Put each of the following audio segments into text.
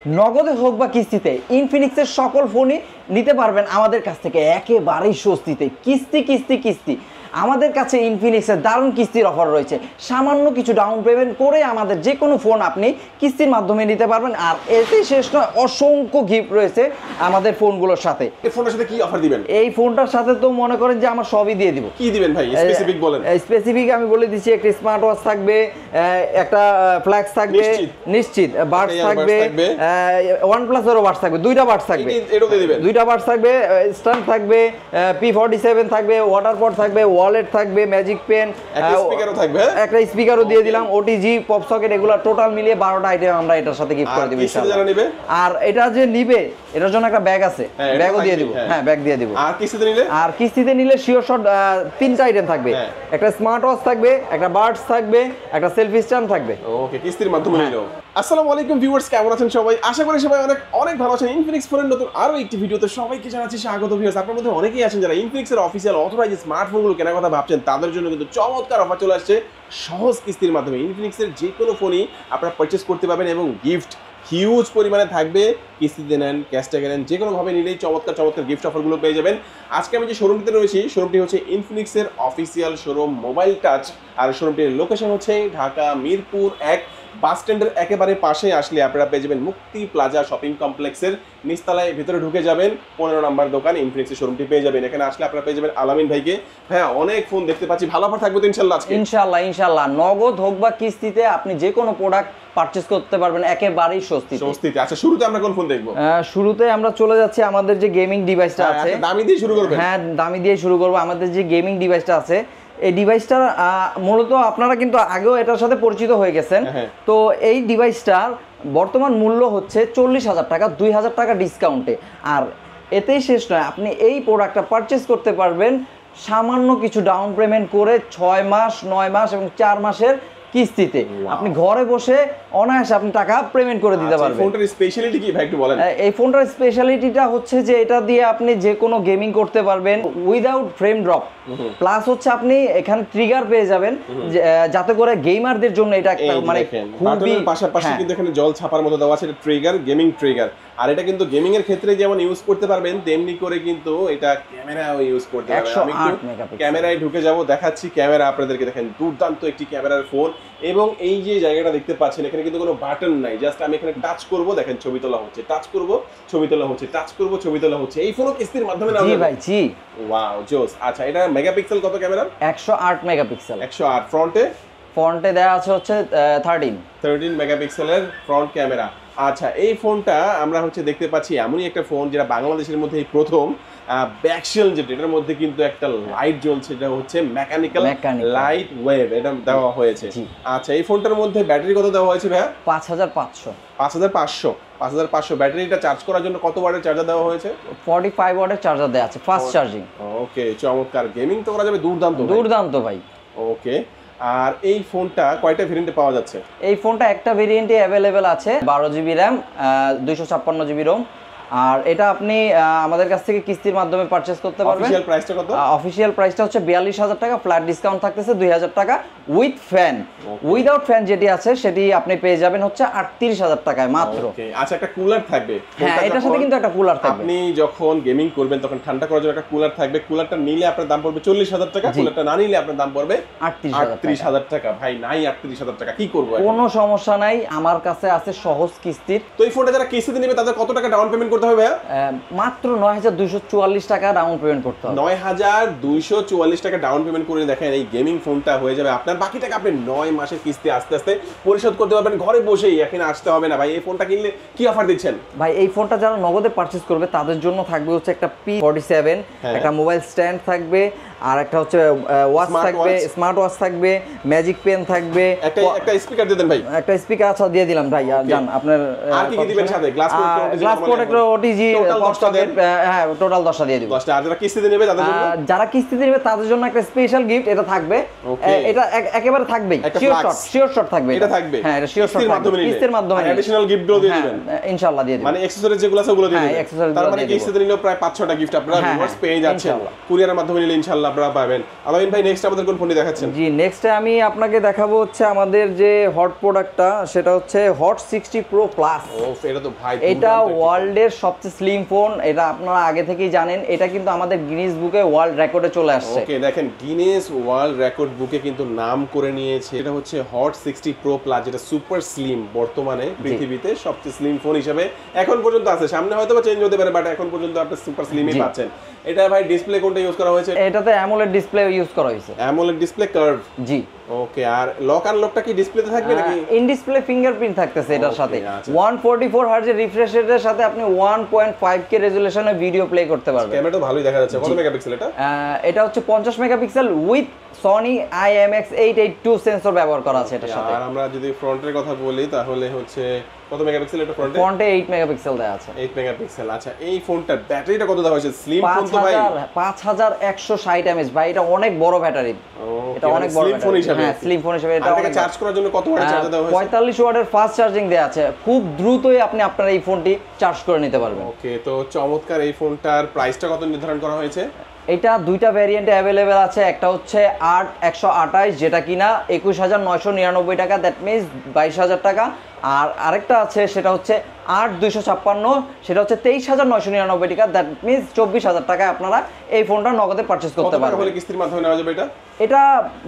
নগদে হোক বা কিস্তিতে ইনফিনিক্সের সকল ফোনই নিতে পারবেন আমাদের কাছ থেকে একেবারেই স্বস্তিতে। কিস্তি কিস্তি কিস্তি আমাদের কাছে ইনফিনিক্সের দারুণ কিস্তির অফার রয়েছে। সামান্য কিছু ডাউন পেমেন্ট করে আমাদের যে কোনো ফোন আপনি কিস্তির মাধ্যমে নিতে পারবেন। আর এতে শেষ নয়, অসংখ্য গিফট রয়েছে আমাদের ফোনগুলোর সাথে। এই ফোনটার সাথে কি অফার দিবেন? এই ফোনটার সাথে তো মনে করেন যে আমার সবই দিয়ে দিব। কি দিবেন ভাই, স্পেসিফিক বলেন। স্পেসিফিক আমি বলে দিচ্ছি, একটা স্মার্ট ওয়াচ থাকবে, একটা ফ্ল্যাক্স থাকবে, নিশ্চিত বাডস থাকবে, OnePlus এরও বাডস থাকবে, দুইটা বাডস থাকবে, এটাও দিয়ে দিবেন। দুইটা বাডস থাকবে, স্ট্যান্ড থাকবে, P47 থাকবে, ওয়াটার পট থাকবে, ওয়ালেট থাকবে, ম্যাজিক পেন, একটা স্পিকারও থাকবে, একটা স্পিকারও দিয়ে দিলাম, OTG পপ সকেট, এগুলো টোটাল মিলিয়ে 12টা আইটেম আমরা এটার সাথে গিফট করে দিব ইনশাআল্লাহ। আর এটা যে নিবে এটার জন্য একটা ব্যাগ আছে, ব্যাগও দিয়ে দিব। হ্যাঁ, ব্যাগ দিয়ে দিব। আর কিস্তিতে নিলে শিওর শট 3টা আইটেম থাকবে, একটা স্মার্ট ওয়াচ থাকবে, একটা বাডস থাকবে, একটা সেলফি স্ট্যান্ড থাকবে। ওকে, কিস্তির মাধ্যমে নিলো। আসসালামু আলাইকুম ভিউয়ার্স, কেমন আছেন সবাই? আশা করি সবাই অনেক অনেক ভালো আছেন। ইনফিনিক্স ফোনের নতুন আরো একটি ভিডিওতে সবাইকে জানাচ্ছি স্বাগত। ভিউয়ার্স, আপনাদের মধ্যে অনেকেই আছেন যারা ইনফিনিক্সের অফিশিয়াল অথরাইজড স্মার্টফোনগুলো কেনার কথা ভাবছেন, তাদের জন্য কিন্তু চমৎকার অফার চলে আসছে সহজ কিস্তির মাধ্যমে। ইনফিনিক্সের যে কোনো ফোনই আপনারা পারচেজ করতে পারবেন এবং গিফট হিউজ পরিমাণে থাকবে। কিস্তিতে নেন, ক্যাশ টাকা নেন, যে কোনোভাবে নিলেই চমৎকার চমৎকার গিফট অফারগুলো পেয়ে যাবেন। আজকে আমি যে শোরুমটিতে রয়েছি, শোরুমটি হচ্ছে ইনফিনিক্সের অফিসিয়াল শোরুম মোবাইল টাচ। আর শোরুমটির লোকেশন হচ্ছে ঢাকা মিরপুর 1 বাস স্ট্যান্ডের একেবারে পাশে আসলে আপনারা পেয়ে যাবেন মুক্তি প্লাজা শপিং কমপ্লেক্সের নিচতলায়। ভিতরে ঢুকে যাবেন, 15 নম্বর দোকান ইনফিনিক্সের শোরুমটি পেয়ে যাবেন। এখানে আসলে আপনারা পেয়ে যাবেন আলামিন ভাইকে। হ্যাঁ, অনেক ফোন দেখতে পাচ্ছি, ভালো অফার থাকবে তো ইনশাআল্লাহ আজকে। ইনশাআল্লাহ নগদ হোক বা কিস্তিতে আপনি যে কোনো প্রোডাক্ট পারচেজ করতে পারবেন একেবারেই স্বস্তিতে। আচ্ছা, শুরুতে আমরা কোন ফোন দেখবো? শুরুতে আমরা চলে যাচ্ছি আমাদের যে গেমিং ডিভাইসটা আছে। দামি দিয়ে শুরু করবেন? হ্যাঁ, দামি দিয়ে শুরু করব। আমাদের যে গেমিং ডিভাইসটা আছে, এই ডিভাইসটা মূলত আপনারা কিন্তু আগেও এটার সাথে পরিচিত হয়ে গেছেন। তো এই ডিভাইসটার বর্তমান মূল্য হচ্ছে 40,000 টাকা, 2,000 টাকা ডিসকাউন্টে। আর এতেই শেষ নয়, আপনি এই প্রোডাক্টটা পারচেজ করতে পারবেন সামান্য কিছু ডাউন পেমেন্ট করে 6 মাস, 9 মাস এবং 4 মাসের কিস্তিতে। আপনি ঘরে বসে অনায়াসে আপনি টাকা পেমেন্ট করে দিতে পারবেন। ফোনটার স্পেশালিটি কি ভাই একটু বলেন? এই ফোনটার স্পেশালিটিটা হচ্ছে যে এটা দিয়ে আপনি যে কোনো গেমিং করতে পারবেন উইদাউট ফ্রেম ড্রপ। প্লাস হচ্ছে আপনি এখানে ট্রিগার পেয়ে যাবেন, যাতে করে গেমারদের জন্য এটা একটা মানে খুবই পাশাপাশি কিন্তু এখানে জল ছাপার মতো দেওয়া আছে, এটা ট্রিগার, গেমিং ট্রিগার। আর এটা কিন্তু গেমিং এর ক্ষেত্রে যেমন ইউজ করতে পারবেন, তেমনি করে কিন্তু এটা ক্যামেরাও ইউজ করতে পারবেন। আমি একটু ক্যামেরায় ঢুকে যাব, দেখাচ্ছি ক্যামেরা আপনাদেরকে। দেখেন, দুর্দান্ত একটি ক্যামেরার ফোন। এবং এই যে জায়গাটা দেখতে পাচ্ছেন, এখানে কিন্তু কোনো বাটন নাই, জাস্ট আমি এখানে টাচ করব, দেখেন ছবি তোলা হচ্ছে, টাচ করব ছবি তোলা হচ্ছে, টাচ করব ছবি তোলা হচ্ছে। এই ফোনও কিস্তির মাধ্যমে নাও? জি ভাই, জি। ওয়াও, জোস। আচ্ছা, এটা মেগাপিক্সেল কত ক্যামেরা? 108 মেগাপিক্সেল। 108। ফ্রন্টে দেওয়া আছে হচ্ছে 13 মেগাপিক্সেলের ফ্রন্ট ক্যামেরা। আচ্ছা, এই ফোনটা আমরা হচ্ছে দেখতে পাচ্ছি এমনই একটা ফোন যেটা বাংলাদেশের মধ্যে এই প্রথম ব্যাকশেল, যেটার মধ্যে কিন্তু একটা লাইট জ্বলছে, এটা হচ্ছে মেকানিক্যাল লাইট ওয়েভ, এটা দেওয়া হয়েছে। আচ্ছা, এই ফোনটার মধ্যে ব্যাটারি কত দেওয়া হয়েছে ভাইয়া? 5500 ব্যাটারিটা চার্জ করার জন্য কত ওয়াটের চার্জার দেওয়া হয়েছে? 45 ওয়াটের চার্জার দেওয়া আছে, ফাস্ট চার্জিং। ওকে, চমৎকার। গেমিং তো করা যাবে দুর্দান্ত ভাই। ওকে, আর এই ফোনটা কয়টা ভেরিয়েন্টে পাওয়া যাচ্ছে? এই ফোনটা একটা ভেরিয়েন্টে অ্যাভেলেবেল আছে, 12 জিবি র্যাম, 256 জিবি রোম। আর এটা আপনি আমাদের কাছ থেকে কিস্তির মাধ্যমে পারচেজ করতে পারবেন। অফিশিয়াল প্রাইসটা কত? অফিশিয়াল প্রাইসটা হচ্ছে 42,000 টাকা, ফ্ল্যাট ডিসকাউন্ট থাকতেছে 2,000 টাকা উইথ ফ্যান। উইদাউট ফ্যান যেটি আছে সেটি আপনি পেয়ে যাবেন হচ্ছে 38,000 টাকায় মাত্র। আচ্ছা, একটা কুলার থাকবে? হ্যাঁ, এটার সাথে কিন্তু একটা কুলার থাকবে। আপনি যখন গেমিং করবেন তখন ঠান্ডা করার জন্য একটা কুলার থাকবে। কুলারটা নিলে আপনার দাম পড়বে 40,000 টাকা, কুলারটা না নিলে আপনার দাম পড়বে 38,000 টাকা। ভাই, নাই 38,000 টাকা, কি করব? কোনো সমস্যা নাই, আমার কাছে আছে সহজ কিস্তির। তো এই ফোনটা যারা কিস্তিতে নেবে তাদের কত টাকা ডাউন পেমেন্ট করতে হবে? মাত্র 9,244 টাকা ডাউন পেমেন্ট করতে হবে। 9,244 টাকা ডাউন পেমেন্ট করে দেখেন এই গেমিং ফোনটা হয়ে যাবে আপনার। বাকি টাকা আপনি 9 মাসের কিস্তি আস্তে আস্তে পরিশোধ করতে পারবেন ঘরে বসেই। এখানে আসতে হবে না ভাই। এই ফোনটা কিনলে কি অফার দিচ্ছেন ভাই? এই ফোনটা যারা নগদে পারচেজ করবে তাদের জন্য থাকবে হচ্ছে একটা P47, একটা মোবাইল স্ট্যান্ড থাকবে, আর একটা হচ্ছে ওয়াচ থাকবে, স্মার্ট ওয়াচ থাকবে, ম্যাজিক পেন থাকবে, একটা স্পিকার দিয়ে দেন ভাই। একটা স্পিকার আচ্ছা দিয়ে দিলাম ভাই। জান আপনার আর কি দিবেন সাথে? Glass protector, OTG pop socket, হ্যাঁ, টোটাল 10টা দিয়ে দিব। 10টা। আর যারা কিস্তিতে নেবে তাদের জন্য? যারা কিস্তিতে নেবে তাদের জন্য একটা স্পেশাল গিফট এটা থাকবে। এটা একেবারে থাকবেই, শিওর শট থাকবে। এটা থাকবে, হ্যাঁ, এটা শিওর শট থাকবে। কিস্তির মাধ্যমে অ্যাডিশনাল গিফট গুলো দিয়ে দিবেন ইনশাআল্লাহ, দিয়ে দিবেন। মানে অ্যাকসেসরিজ যেগুলো আছে ওগুলো দিয়ে দিবেন। তার মানে কিস্তিতে নিলে প্রায় 5-6টা গিফট আপনারা রিওয়ার্ডস পেয়ে যাচ্ছেন। কুরিয়ারের মাধ্যমে নিলে ইনশাআল্লাহ আপনারা পাবেন। আলামিন ভাই নেক্সট আমাদের কোন ফোনটি দেখাচ্ছেন? জি, নেক্সটে আমি আপনাকে দেখাবো হচ্ছে আমাদের যে হট প্রোডাক্টটা, সেটা হচ্ছে হট 60 প্রো প্লাস। এটা তো ভাই এটা ওয়ার্ল্ডের সবচেয়ে স্লিম ফোন, এটা আপনারা আগে থেকেই জানেন। এটা কিন্তু আমাদের গিনেস বুকে ওয়ার্ল্ড রেকর্ডে চলে আসছে। ওকে, দেখেন গিনেস ওয়ার্ল্ড রেকর্ড বুকে কিন্তু নাম করে নিয়েছে। এটা হচ্ছে হট 60 প্রো প্লাস, যেটা সুপার স্লিম, বর্তমানে পৃথিবীতে সবচেয়ে স্লিম ফোন হিসেবে এখন পর্যন্ত আছে। সামনে হয়তো বা চেঞ্জ হতে পারে, বাট এখন পর্যন্ত আপনি সুপার স্লিমই পাচ্ছেন। এটা ভাই ডিসপ্লে কোনটা ইউজ করা হয়েছে? এটাতে অ্যামোলেড ডিসপ্লে ইউজ করা হয়েছে। AMOLED display curve. জি। ওকে, আর লক আনলকটা কি ডিসপ্লেতে থাকবে নাকি? ইন ডিসপ্লে ফিঙ্গারপ্রিন্ট থাকতেছে এটার সাথে। আচ্ছা। 144 হার্জ এর রিফ্রেশ রেটের সাথে আপনি 1.5K রেজোলিউশনে ভিডিও প্লে করতে পারবেন। ক্যামেরাটা ভালোই দেখা যাচ্ছে। কত মেগাপিক্সেল এটা? এটা হচ্ছে 50 megapixel with Sony IMX882 sensor ব্যবহার করা আছে এটার সাথে। আর আমরা যদি ফ্রন্টের কথা বলি তাহলে হচ্ছে কত মেগাপিক্সেল এটা ফ্রন্টে? ফ্রন্টে 8 মেগাপিক্সেল দেয়া আছে। 8 মেগাপিক্সেল। আচ্ছা, এই ফোনটার ব্যাটারিটা কত দেওয়া হয়েছে? স্লিম ফোন তো ভাই। 5160 mAh ভাই, এটা অনেক বড় ব্যাটারি। এটা অনেক বড় স্লিম ফোন হিসেবে। হ্যাঁ, স্লিম ফোন হিসেবে এটা অনেক। চার্জ করার জন্য কত ওয়াটের চার্জার দেওয়া হয়েছে? 45 ওয়াটের ফাস্ট চার্জিং দেয়া আছে। খুব দ্রুতই আপনি আপনার এই ফোনটি চার্জ করে নিতে পারবেন। ওকে, তো চমৎকার। এই ফোনটার প্রাইসটা কত নির্ধারণ করা হয়েছে? এটা দুইটা ভ্যারিয়েন্টে অ্যাভেলেবেল আছে। একটা হচ্ছে 8128, যেটা কিনা 21999 টাকা, দ্যাট মিনস 22000 টাকা। আর আরেকটা আছে সেটা হচ্ছে 8256, সেটা হচ্ছে 23999 টাকা, দ্যাট মিনস 24000 টাকায় আপনারা এই ফোনটা নগদে পারচেজ করতে পারবেন। কত টাকা হলে কিস্তির মাধ্যমে নেওয়া যাবে এটা? এটা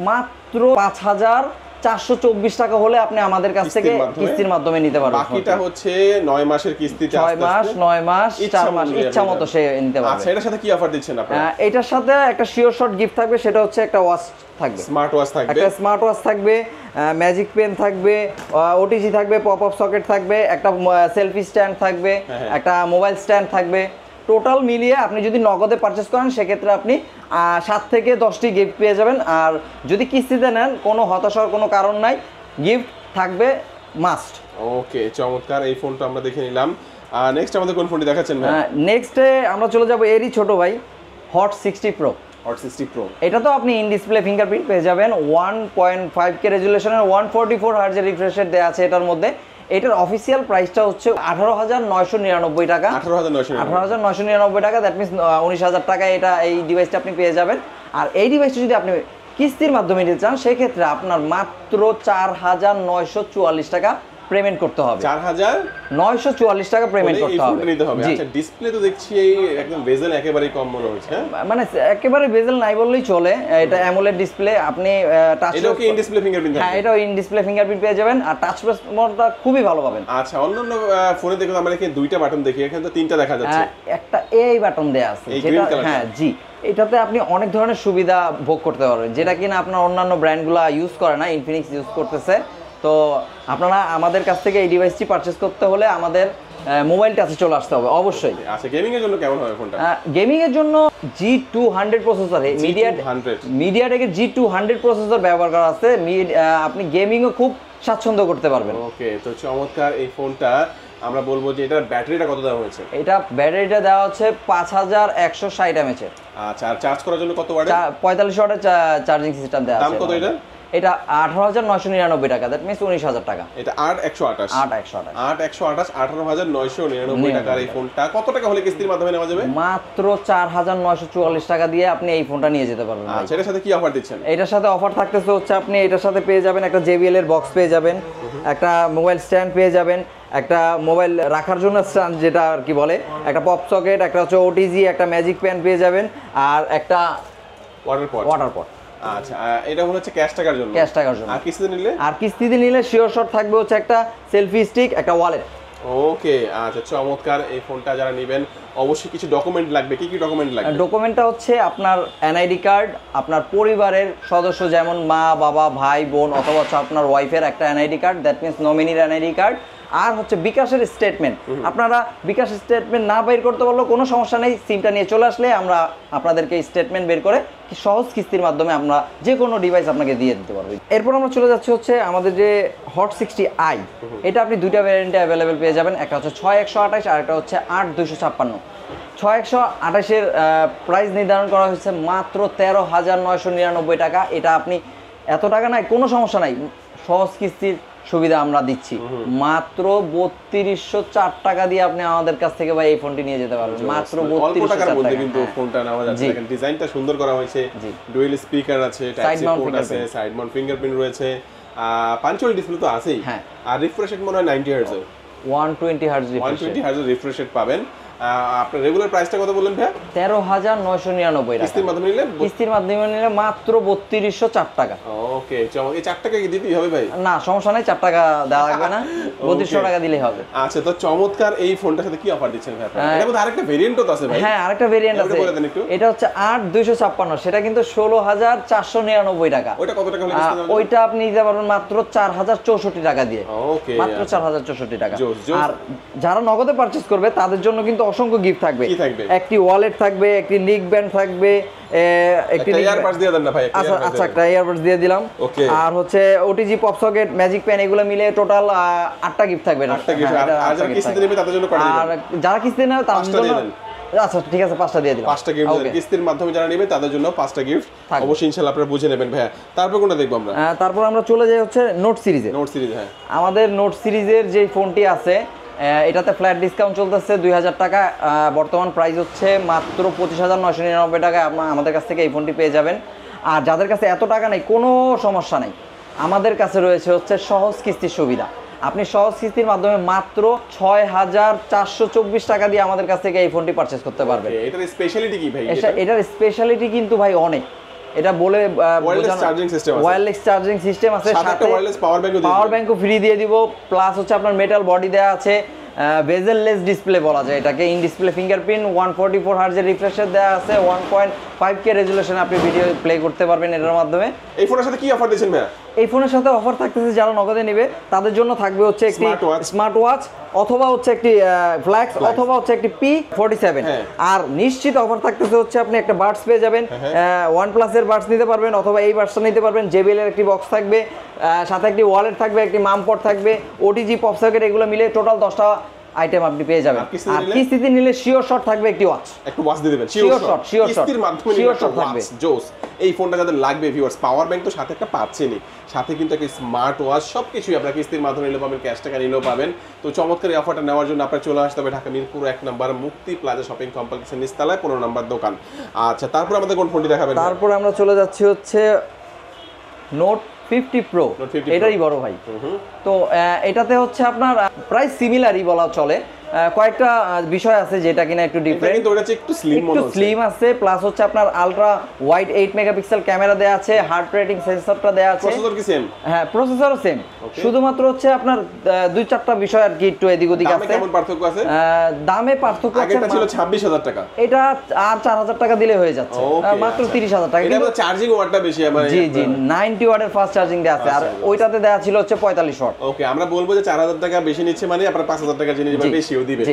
মাত্র 5424 টাকা হলে আপনি আমাদের কাছ থেকে কিস্তির মাধ্যমে নিতে পারবেন। বাকিটা হচ্ছে 9 মাসের কিস্তিতে, 6 মাস 9 মাস 4 মাস ইচ্ছা মতো সে নিতে পারবে। আচ্ছা, এটার সাথে কি অফার দিচ্ছেন আপনারা? এটার সাথে একটা শিওর শট গিফট থাকবে, সেটা হচ্ছে একটা ওয়াচ থাকবে, স্মার্ট ওয়াচ থাকবে, একটা স্মার্ট ওয়াচ থাকবে, ম্যাজিক পেন থাকবে, ওটিজি থাকবে, পপ আপ সকেট থাকবে, একটা সেলফি স্ট্যান্ড থাকবে, একটা মোবাইল স্ট্যান্ড থাকবে। টোটাল মিলিয়ে আপনি যদি নগদে পারচেস করেন সেক্ষেত্রে আপনি 7 থেকে 10টি গিফট পেয়ে যাবেন। আর যদি কিস্তিতে নেন কোনো হতাশার কোনো কারণ নাই, গিফট থাকবে মাস্ট। ওকে, চমৎকার। এই ফোনটা আমরা দেখে নিলাম। নেক্সট আমাদের কোন ফোনটি দেখাচ্ছেন ভাই? নেক্সটে আমরা চলে যাব এরই ছোট ভাই, হট 60 প্রো। হট 60 প্রো, এটা তো আপনি ইন ডিসপ্লে ফিঙ্গারপ্রিন্ট পেয়ে যাবেন। 1.5K রেজোলিউশনের 144 হার্জের রিফ্রেশ রেট দেওয়া আছে এটার মধ্যে। এটার অফিসিয়াল প্রাইসটা হচ্ছে 18999 টাকা। 18999 টাকা, দ্যাট মিনস 19000 টাকায় এটা এই ডিভাইসটা আপনি পেয়ে যাবেন। আর এই ডিভাইসটা যদি আপনি কিস্তির মাধ্যমে নিতে চান সেক্ষেত্রে আপনার মাত্র 4944 টাকা পেমেন্ট করতে হবে। 4944 টাকা পেমেন্ট করতে হবে। আচ্ছা, ডিসপ্লে তো দেখছি এই একদম বেজেল একেবারেই কম মনে হচ্ছে। মানে একেবারে বেজেল নাই বললেই চলে। এটা অ্যামোলেড ডিসপ্লে, আপনি টাচ, এটাও কি ইন ডিসপ্লে ফিঙ্গারপ্রিন্ট? হ্যাঁ, এটাও ইন ডিসপ্লে ফিঙ্গারপ্রিন্ট পেয়ে যাবেন। আর টাচ রেসপন্সটা খুবই ভালো পাবেন। আচ্ছা, অন্যান্য ফোনে দেখুন আমরা এখানে দুইটা বাটন দেখি, এখানে তো তিনটা দেখা যাচ্ছে। একটা এই বাটন দেয়া আছে, যেটা হ্যাঁ জি, এটাতে আপনি অনেক ধরনের সুবিধা ভোগ করতে পারবেন, যেটা কিনা আপনার অন্যান্য ব্র্যান্ডগুলো ইউজ করে না, ইনফিনিক্স ইউজ করতেছে। তো আপনারা আমাদের কাছ থেকে এই ডিভাইসটি পারচেজ করতে হলে আমাদের মোবাইল টাচে চলে আসতে হবে অবশ্যই। আচ্ছা, গেমিং এর জন্য কেমন হবে ফোনটা? গেমিং এর জন্য G200 প্রসেসর, মিডিয়াটেকের G200 প্রসেসর ব্যবহার করা আছে। আপনি গেমিংও খুব স্বাচ্ছন্দ্য করতে পারবেন। ওকে, তো চমৎকার। এই ফোনটা আমরা বলবো যে এটার ব্যাটারিটা কত দেওয়া হয়েছে? এটা ব্যাটারিটা দেওয়া হচ্ছে 5160 mAh এর। আচ্ছা, আর চার্জ করার জন্য কত ওয়াট? 45 ওয়াটের চার্জিং সিস্টেম দেওয়া আছে। দাম কত এটা? এটা 18999 টাকা, দ্যাট মিন্স 19000 টাকা। এটা 8128 18999 টাকার এই ফোনটা কত টাকা হলে কিস্তির মাধ্যমে নেওয়া যাবে? মাত্র 4944 টাকা দিয়ে আপনি এই ফোনটা নিয়ে যেতে পারবেন। আচ্ছা, এটার সাথে কি অফার দিচ্ছেন? এটার সাথে অফার থাকতেছে হচ্ছে আপনি এটার সাথে পেয়ে যাবেন একটা JBL এর বক্স পেয়ে যাবেন, একটা মোবাইল স্ট্যান্ড পেয়ে যাবেন, একটা মোবাইল রাখার জন্য স্ট্যান্ড যেটা আর কি বলে, একটা পপ সকেট, একটা হচ্ছে ওটিজি, একটা ম্যাজিক পেন পেয়ে যাবেন, আর একটা ওয়াটার পট। আচ্ছা, এটা হচ্ছে ক্যাশ টাকার জন্য। আর কিস্তিতে নিলে শিওর শট থাকবে হচ্ছে একটা সেলফি স্টিক, একটা ওয়ালেট। ওকে, আচ্ছা, চমৎকার। এই ফোনটা যারা নেবেন অবশ্যই কিছু ডকুমেন্ট লাগবে। কি কি ডকুমেন্ট লাগবে? ডকুমেন্টটা হচ্ছে আপনার NID কার্ড, আপনার পরিবারের সদস্য যেমন মা বাবা ভাই বোন অথবা হচ্ছে আপনার ওয়াইফের একটা NID কার্ড, দ্যাট মিনস নমিনির NID কার্ড, আর হচ্ছে বিকাশের স্টেটমেন্ট। আপনারা বিকাশ স্টেটমেন্ট না বের করতে পারলেও কোনো সমস্যা নেই, সিমটা নিয়ে চলে আসলে আমরা আপনাদেরকে স্টেটমেন্ট বের করে সহজ কিস্তির মাধ্যমে আমরা যে কোনো ডিভাইস আপনাকে দিয়ে দিতে পারবো। এরপর আমরা চলে যাচ্ছি হচ্ছে আমাদের যে হট 60i, এটা আপনি দুইটা ভ্যারিয়েন্টে অ্যাভেলেবেল পেয়ে যাবেন। একটা হচ্ছে 6128 আর একটা হচ্ছে 8256। 6128-এর প্রাইস নির্ধারণ করা হয়েছে মাত্র 13999 টাকা। এটা আপনি এত টাকা নাই কোনো সমস্যা নাই, সহজ কিস্তির সুবিধা আমরা দিচ্ছি মাত্র 3204 টাকা দিয়ে আপনি আমাদের কাছ থেকে ভাই এই ফোনটি নিয়ে যেতে পারবেন মাত্র অল্প টাকার 3204 মধ্যে টাকা কিন্তু ফোনটা নেওয়া যাচ্ছে। দেখেন ডিজাইনটা সুন্দর করা হয়েছে, ডুয়েল স্পিকার আছে, টাইপ সি পোর্ট আছে, সাইড মাউন্ট ফিঙ্গারপ্রিন্ট রয়েছে, পাঞ্চুয়াল ডিসপ্লে তো আছেই। হ্যাঁ। আর রিফ্রেশ রেট মনে হয় 90 hertz, 120 hertz 120 hertz refresh rate পাবেন। আপনার রেগুলার প্রাইসটা কত বললেন ভাই? 13999 টাকা। কিস্তির মাধ্যমে নিলে কিস্তির মাধ্যমে নিলে মাত্র 3204 টাকা। ওকে, চমৎকার। এই 4 টাকা কি দিতেই হবে ভাই? না সমস্যা নাই, 4 টাকা দেওয়া লাগবে না, 3200 টাকা দিলেই হবে। আচ্ছা, তো চমৎকার এই ফোনটার সাথে কি অফার দিচ্ছেন ভাই আপনারা? এর মধ্যে আরেকটা ভেরিয়েন্টও তো আছে ভাই। হ্যাঁ, আরেকটা ভেরিয়েন্ট আছে, এটা হচ্ছে 8256, সেটা কিন্তু 16499 টাকা। ওটা কত টাকা হলে কিস্তি দেবেন? ওইটা আপনি নিতে পারবেন মাত্র 4064 টাকা দিয়ে। ওকে, মাত্র 4064 টাকা। জোস। আর যারা নগদে পারচেজ করবে তাদের জন্য কিন্তু অসংখ্য গিফট থাকবে। কি থাকবে? একটি ওয়ালেট থাকবে, একটি নিক ব্যান্ড থাকবে, একটি ইয়ারবাডস দিয়ে দেন না ভাই। আচ্ছা, একটা ইয়ারবাডস দিয়ে দিলাম। আর হচ্ছে OTG pop socket, magic pen, এগুলো মিলে টোটাল 8টা গিফট থাকবে। 8টা গিফট। আর যারা কিস্তিতে নেবে তাদের জন্য কয়টা দিবেন? আর যারা কিস্তিতে নেবে তাদের জন্য আচ্ছা ঠিক আছে 5টা দিয়ে দিলাম। 5টা গিফট দেন। কিস্তির মাধ্যমে যারা নেবে তাদের জন্য 5টা গিফট অবশ্যই ইনশাআল্লাহ আপনারা বুঝে নেবেন ভাই। তারপর কোনটা দেখব আমরা? তারপর আমরা চলে যাই হচ্ছে নোট সিরিজে। নোট সিরিজ, হ্যাঁ। আমাদের নোট সিরিজের যে ফোনটি আছে এটাতে ফ্ল্যাট ডিসকাউন্ট চলতেছে 2000 টাকা। বর্তমান প্রাইস হচ্ছে মাত্র 25999 টাকায় আমাদের কাছ থেকে এই ফোনটি পেয়ে যাবেন। আর যাদের কাছে এত টাকা নেই, কোনো সমস্যা নেই, আমাদের কাছে রয়েছে হচ্ছে সহজ কিস্তির সুবিধা। আপনি সহজ কিস্তির মাধ্যমে মাত্র 6424 টাকা দিয়ে আমাদের কাছ থেকে এই ফোনটি পারচেজ করতে পারবেন। এটার স্পেশালিটি কি ভাই? এটার স্পেশালিটি কিন্তু ভাই অনেক, এটা বলে ওয়্যারলেস চার্জিং সিস্টেম আছে। ওয়্যারলেস চার্জিং সিস্টেম আছে, সাথে ওয়্যারলেস পাওয়ার ব্যাংকও ফ্রি দিয়ে দিব। প্লাস হচ্ছে আপনার মেটাল বডি দেওয়া আছে, বেজেললেস ডিসপ্লে বলা যায় এটাকে, ইন ডিসপ্লে ফিঙ্গারপ্রিন্ট, 144 হার্টজের রিফ্রেশ রেট দেওয়া আছে, 1.5K রেজুলেশনে আপনি ভিডিও প্লে করতে পারবেন এটার মাধ্যমে। এই ফোনের সাথে কি অফার দিচ্ছেন ভাই? এই ফোনের সাথে অফার থাকতেছে যারা নগদে নেবে তাদের জন্য থাকবে হচ্ছে একটি স্মার্ট ওয়াচ, অথবা হচ্ছে একটি ফ্ল্যাক্স, অথবা হচ্ছে একটি P47। আর নিশ্চিত অফার থাকতেছে হচ্ছে আপনি একটা বাডস পেয়ে যাবেন, OnePlus এর বাডস নিতে পারবেন, অথবা এই বাডসটা নিতে পারবেন। JBL এর একটি বক্স থাকবে, সাথে একটি ওয়ালেট থাকবে, একটি মাম পট থাকবে, ওটিজি পপ সকেট, এগুলো মিলে টোটাল 10টা আইটেম আপনি পেয়ে যাবেন। আর কিস্তিতে নিলে শিওর শট থাকবে, একটি ওয়াচ, একটু ওয়াচ দিয়ে দিবেন। কিস্তির মাধ্যমে নিলে একটা ওয়াচ, জোস। এই ফোনটা যাদের লাগবে ভিউয়ার্স, পাওয়ার ব্যাংক তো সাথে একটা পাচ্ছেনই, সাথে কিন্তু একটা স্মার্ট ওয়াচ, সবকিছুই আপনারা কিস্তির মাধ্যমে নিলেও পাবেন, ক্যাশ টাকা নিলেও পাবেন। তো চমৎকার এই অফারটা নেওয়ার জন্য আপনারা চলে আসতে হবে ঢাকা মিরপুর 1 নম্বর মুক্তি প্লাজা শপিং কমপ্লেক্সের নিচতলায় 15 নম্বর দোকান। আচ্ছা, তারপর আমাদের কোন ফোনটি দেখাবেন? তারপর আমরা চলে যাচ্ছি হচ্ছে নোট 50 প্রো, এটাই বড় ভাই। তো এটাতে হচ্ছে আপনার প্রাইস সিমিলারই বলা চলে, কয়েকটা বিষয় আছে যেটা কিনা একটু ডিফারেন্ট, কিন্তু ওটা একটু স্লিম মনে হচ্ছে। স্লিম আছে, প্লাস হচ্ছে আপনার আলট্রা ওয়াইড 8 মেগাপিক্সেল ক্যামেরা দেয়া আছে, হার্ট রেটিং সেন্সরটা দেয়া আছে। প্রসেসর কি সেম? হ্যাঁ, প্রসেসরও সেম, শুধুমাত্র হচ্ছে আপনার 2-4টা বিষয় আর কি একটু এদিক ওদিক আছে। দামে কেমন পার্থক্য আছে? দামে পার্থক্য আছে, আগেটা ছিল 26000 টাকা, এটা আর 4000 টাকা দিলে হয়ে যাচ্ছে, মাত্র 30000 টাকা। এটা চার্জিং ওয়াটটা বেশি আমার। জি 90 ওয়াটের ফাস্ট চার্জিং দেয়া আছে, আর ওইটাতে দেয়া ছিল হচ্ছে 45 ওয়াট। ওকে, আমরা বলবো যে 4000 টাকা বেশি নিচ্ছে মানে আপনারা 5000 টাকা জিনিস বেশিও দিবে।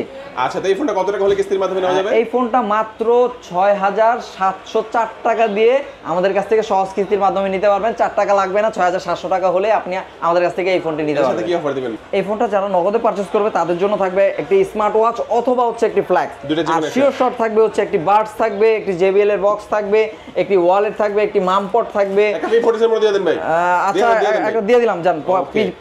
আচ্ছা, তো এই ফোনটা কত টাকা হলে কিস্তির মাধ্যমে নেওয়া যাবে? এই ফোনটা মাত্র 6704 টাকা দিয়ে আমাদের কাছ থেকে সহজ কিস্তির মাধ্যমে নিতে পারবেন। 4 টাকা লাগবে না, 6700 টাকা হলে আপনি আমাদের কাছ থেকে এই ফোনটি নিতে পারবেন। কি অফার দিবেন? এই ফোনটা যারা নগদে পারচেজ করবে তাদের জন্য থাকবে একটি স্মার্ট ওয়াচ, অথবা হচ্ছে একটি ফ্ল্যাক্স। আর শিওর শট থাকবে হচ্ছে একটি বাডস থাকবে, একটি JBL এর বক্স থাকবে, একটি ওয়ালেট থাকবে, একটি মাম পট থাকবে। একটা P47 এর মধ্যে দিয়ে দেন ভাই। আচ্ছা, একটা দিয়ে দিলাম, জান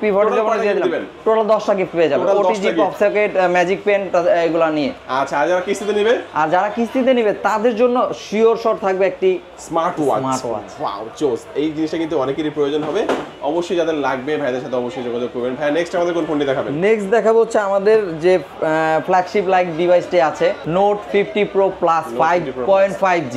P47 এর মধ্যে দিয়ে দিলাম। টোটাল 10টা গিফট পেয়ে যাবেন, OTG pop socket, magic pen, এগুলা নিয়ে। আচ্ছা, আর যারা কিস্তিতে নেবে? আর যারা কিস্তিতে নেবে তাদের জন্য শিওর শট থাকবে একটি স্মার্ট ওয়াচ। ওয়াও, জোস। এই জিনিসটা কিন্তু অনেকেরই প্রয়োজন হবে, অবশ্যই যাদের লাগবে ভাইদের সাথে অবশ্যই যোগাযোগ করবেন। ভাই, নেক্সট আমাদের কোন ফোনটি দেখাবেন? নেক্সট দেখাবো হচ্ছে আমাদের যে ফ্ল্যাগশিপ লাইক ডিভাইসটি আছে, নোট 50 প্রো প্লাস 5.5G।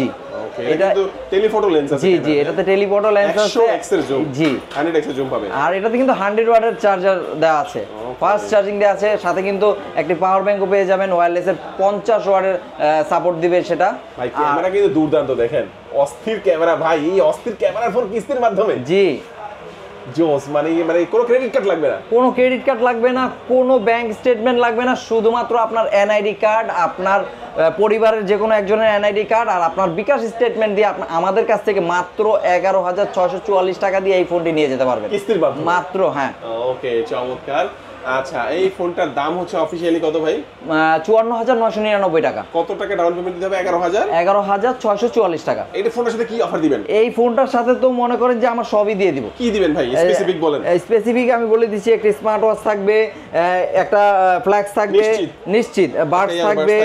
এটা কিন্তু টেলিফটো লেন্স আছে। জি, এটাতে টেলিফটো লেন্স আছে, 100x এর জুম। জি, 100x এর জুম পাবে। আর এটাতে কিন্তু 100 ওয়াটের চার্জার দেওয়া আছে, ফাস্ট চার্জিং দেওয়া আছে, সাথে কিন্তু একটি পাওয়ার ব্যাংকও পেয়ে যাবেন, ওয়্যারলেসের 50 ওয়াটের সাপোর্ট দিবে সেটা। ভাই, ক্যামেরা কিন্তু দুর্দান্ত, দেখেন অস্থির ক্যামেরা ভাই। এই অস্থির ক্যামেরার ফোন কিস্তির মাধ্যমে, জি জোস। মানে কোনো ক্রেডিট কার্ড লাগবে না, কোনো ক্রেডিট কার্ড লাগবে না, কোনো ব্যাংক স্টেটমেন্ট লাগবে না, শুধুমাত্র আপনার এনআইডি কার্ড, আপনার পরিবারের যে কোনো একজনের এনআইডি কার্ড, আর আপনার বিকাশ স্টেটমেন্ট দিয়ে আমাদের কাছ থেকে মাত্র 11644 টাকা দিয়ে এই ফোনটি নিয়ে যেতে পারবেন কিস্তির মাধ্যমে মাত্র। হ্যাঁ, ওকে, চমৎকার। আচ্ছা, এই ফোনটার দাম হচ্ছে অফিসিয়ালি কত ভাই? 54,999 টাকা। কত টাকা ডাউন পেমেন্ট দিতে হবে? 11,000। 11,644 টাকা। এই ফোনটার সাথে কি অফার দিবেন? এই ফোনটার সাথে তো মনে করেন যে আমার সবই দিয়ে দিব। কি দিবেন ভাই, স্পেসিফিক বলেন। স্পেসিফিক আমি বলে দিচ্ছি, একটা স্মার্ট ওয়াচ থাকবে, একটা ফ্ল্যাক্স থাকবে, নিশ্চিত বাডস থাকবে,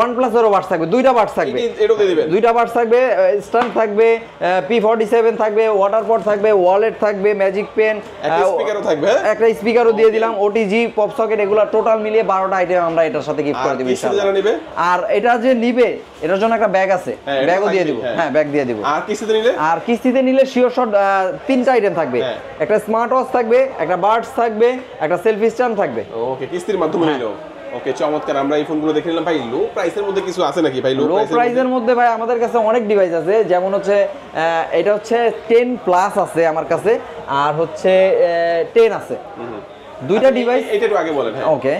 OnePlus এরও বাডস থাকবে, দুইটা বাডস থাকবে, এটাও দিয়ে দিবেন। দুইটা বাডস থাকবে, স্ট্যান্ড থাকবে, P47 থাকবে, ওয়াটার পট থাকবে, ওয়ালেট থাকবে, ম্যাজিক পেন, একটা স্পিকারও থাকবে। একটা স্পিকারও দিয়ে দিলাম, OTG পপ সকেট, এগুলো টোটাল মিলিয়ে 12টা আইটেম আমরা এটার সাথে গিফট করে দিব ইনশাআল্লাহ। আর এটা যে নিবে এটার জন্য একটা ব্যাগ আছে, ব্যাগও দিয়ে দিব। হ্যাঁ, ব্যাগ দিয়ে দিব। আর কিস্তিতে নিলে শিওর শট 3টা আইটেম থাকবে, একটা স্মার্ট ওয়াচ থাকবে, একটা বাডস থাকবে, একটা সেলফি স্ট্যান্ড থাকবে। ওকে, কিস্তির মাধ্যমে নিলো। ওকে, চমৎকার। আমরা এই ফোনগুলো দেখে নিলাম ভাই। লো প্রাইসের মধ্যে কিছু আছে নাকি ভাই? লো প্রাইসের মধ্যে ভাই আমাদের কাছে অনেক ডিভাইস আছে, যেমন হচ্ছে এটা হচ্ছে 10 প্লাস আছে আমার কাছে, আর হচ্ছে 10 আছে, দুইটা ডিভাইস। এটা একটু আগে বলেন। ওকে,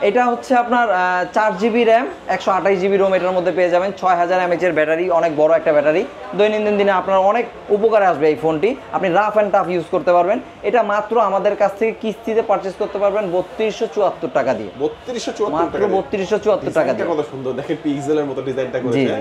এটা হচ্ছে আপনার 4GB র্যাম, 128GB রোম এটার মধ্যে পেয়ে যাবেন, 6000 mAh এর ব্যাটারি, অনেক বড় একটা ব্যাটারি। দৈনন্দিন দিনে আপনার অনেক উপকারে আসবে এই ফোনটি, আপনি রাফ অ্যান্ড টাফ ইউজ করতে পারবেন। এটা মাত্র আমাদের কাছ থেকে কিস্তিতে পারচেজ করতে পারবেন 3274 টাকা দিয়ে। 3274 টাকা দিয়ে। কত সুন্দর দেখেন, পিক্সেলের মতো ডিজাইনটা করেছে।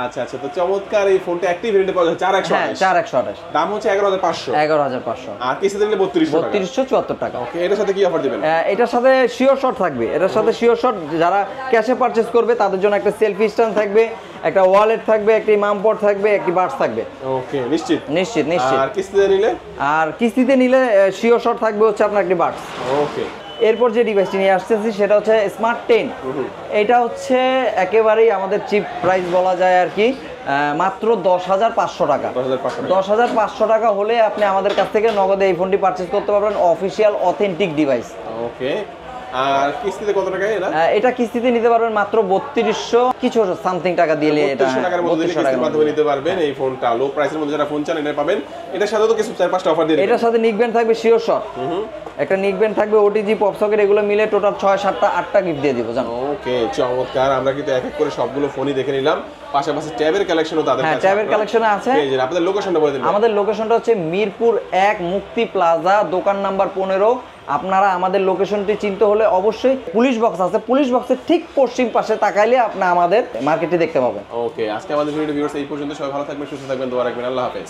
আচ্ছা আচ্ছা, তো চমৎকার। এই ফোনটা অ্যাক্টিভ ভেরিয়েন্টে পাওয়া যায় 4128। দাম হচ্ছে 11500। 11500। আর কিস্তিতে নিলে 3274 টাকা। ওকে, এটার সাথে কি অফার দিবেন? এটার সাথে শিওর শট থাকবে, এটার সাথে শিওর শট যারা ক্যাশে পারচেজ করবে তাদের জন্য একটা সেলফি স্ট্যান্ড থাকবে, একটা ওয়ালেট থাকবে, একটি মামপট থাকবে, একটি বাডস থাকবে। ওকে, নিশ্চিত নিশ্চিত নিশ্চিত। আর কিস্তিতে নিলে? আর কিস্তিতে নিলে শিওর শট থাকবে হচ্ছে আপনার একটি বাডস। ওকে। এরপর যে ডিভাইসটি নিয়ে আসতেছি সেটা হচ্ছে স্মার্ট 10। এটা হচ্ছে একেবারেই আমাদের চিপ প্রাইস বলা যায় আর কি, মাত্র 10,500 টাকা। 10,500 টাকা হলে আপনি আমাদের কাছ থেকে নগদে এই ফোনটি পারচেজ করতে পারবেন, অফিসিয়াল অথেন্টিক ডিভাইস। ওকে। আর কিস্তিতে কত টাকা এটা? এটা কিস্তিতে নিতে পারবেন মাত্র 3200 কিছু সামথিং টাকা দিলে, এটা 3200 টাকার মধ্যে কিস্তির মাধ্যমে নিতে পারবেন এই ফোনটা। লো প্রাইসের মধ্যে যারা ফোন চান এটা পাবেন। এটার সাথে তো কিছু 4-5টা অফার দিয়ে দিবেন। এটার সাথে নিকব্যান্ড থাকবে শিওর শট, একটা নিকব্যান্ড থাকবে, OTG পপ সকেট, এগুলো মিলে টোটাল 6-7টা 8টা গিফট দিয়ে দিব জানো। ওকে, চমৎকার। আমরা কিন্তু এক এক করে সবগুলো ফোনই দেখে নিলাম, পাশাপাশি ট্যাবের কালেকশনও তাদের কাছে। হ্যাঁ, ট্যাবের কালেকশনে আছে। আপনাদের লোকেশনটা বলে দিন। আমাদের লোকেশনটা হচ্ছে মিরপুর 1 মুক্তি প্লাজা, দোকান নাম্বার 15। আপনারা আমাদের লোকেশনটি চিনতে হলে অবশ্যই পুলিশ বক্স আছে, পুলিশ বক্সের ঠিক পশ্চিম পাশে তাকাইলে আপনি আমাদের মার্কেটটি দেখতে পাবেন। ওকে, আজকে আমাদের ভিডিও ভিউয়ার্স এই পর্যন্ত। সবাই ভালো থাকবেন, সুস্থ থাকবেন, দোয়া রাখবেন। আল্লাহ হাফেজ।